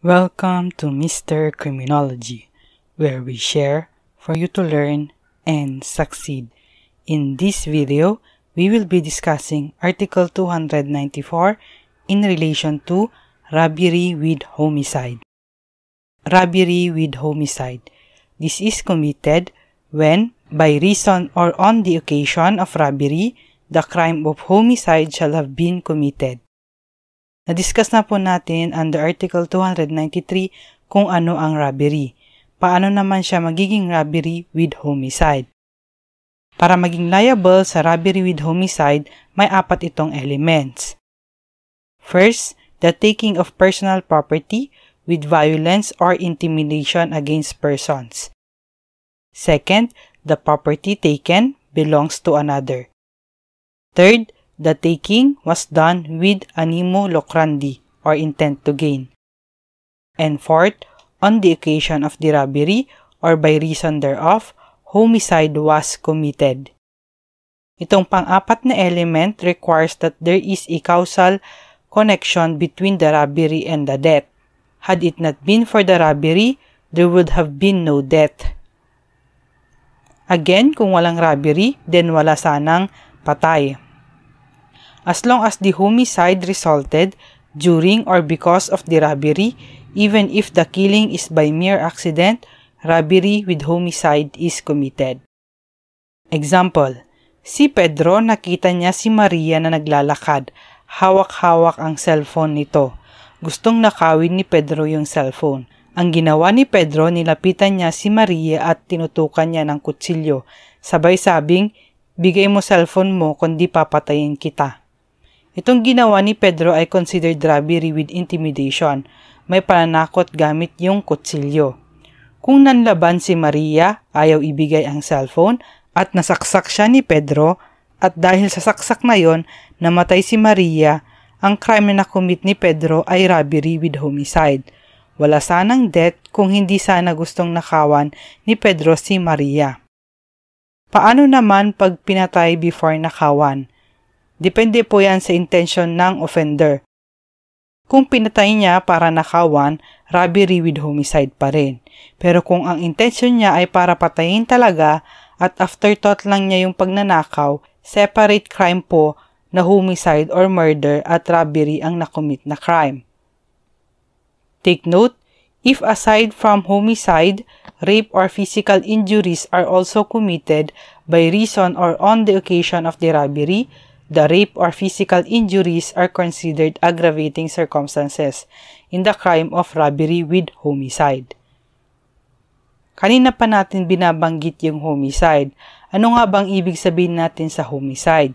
Welcome to Mr. Criminology, where we share for you to learn and succeed. In this video, we will be discussing Article 294 in relation to robbery with homicide. Robbery with homicide. This is committed when, by reason or on the occasion of robbery, the crime of homicide shall have been committed. Na-discuss na po natin under Article 293 kung ano ang robbery. Paano naman siya magiging robbery with homicide? Para maging liable sa robbery with homicide, may apat itong elements. First, the taking of personal property with violence or intimidation against persons. Second, the property taken belongs to another. Third, the taking was done with animo lucrandi or intent to gain. And fourth, on the occasion of the robbery or by reason thereof, homicide was committed. Itong pang-apat na element requires that there is a causal connection between the robbery and the death. Had it not been for the robbery, there would have been no death. Again, kung walang robbery, then wala sanang patay. As long as the homicide resulted during or because of the robbery, even if the killing is by mere accident, robbery with homicide is committed. Example, si Pedro nakita niya si Maria na naglalakad. Hawak-hawak ang cellphone nito. Gustong nakawin ni Pedro yung cellphone. Ang ginawa ni Pedro, nilapitan niya si Maria at tinutukan niya ng kutsilyo. Sabay sabing, bigay mo cellphone mo kundi papatayin kita. Itong ginawa ni Pedro ay considered robbery with intimidation. May pananakot gamit yung kutsilyo. Kung nanlaban si Maria, ayaw ibigay ang cellphone at nasaksak siya ni Pedro at dahil sa saksak na yon, namatay si Maria, ang crime na nakumit ni Pedro ay robbery with homicide. Wala sanang death kung hindi sana gustong nakawan ni Pedro si Maria. Paano naman pag pinatay before nakawan? Depende po yan sa intention ng offender. Kung pinatay niya para nakawan, robbery with homicide pa rin. Pero kung ang intention niya ay para patayin talaga at afterthought lang niya yung pagnanakaw, separate crime po na homicide or murder at robbery ang nakomit na crime. Take note, if aside from homicide, rape or physical injuries are also committed by reason or on the occasion of the robbery, the rape or physical injuries are considered aggravating circumstances in the crime of robbery with homicide. Kanina pa natin binabanggit yung homicide. Ano nga bang ibig sabihin natin sa homicide?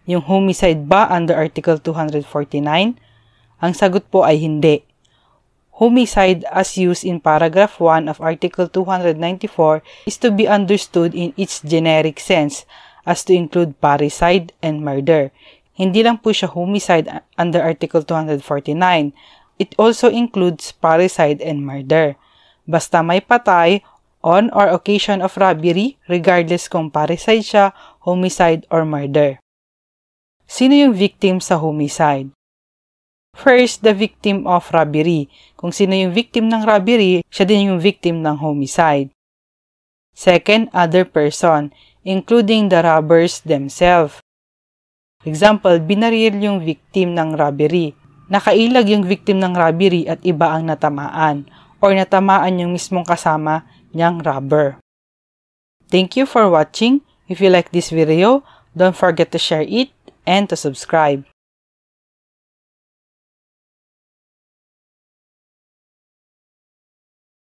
Yung homicide ba under Article 249? Ang sagot po ay hindi. Homicide as used in paragraph 1 of Article 294 is to be understood in its generic sense as to include parricide and murder. Hindi lang po siya homicide under Article 249. It also includes parricide and murder. Basta may patay on or occasion of robbery, regardless kung parricide siya, homicide, or murder. Sino yung victim sa homicide? First, the victim of robbery. Kung sino yung victim ng robbery, siya din yung victim ng homicide. Second, other person, including the robbers themselves. Example, binaril yung victim ng robbery. Nakailag yung victim ng robbery at iba ang natamaan or natamaan yung mismong kasama niyang robber. Thank you for watching. If you like this video, don't forget to share it and to subscribe.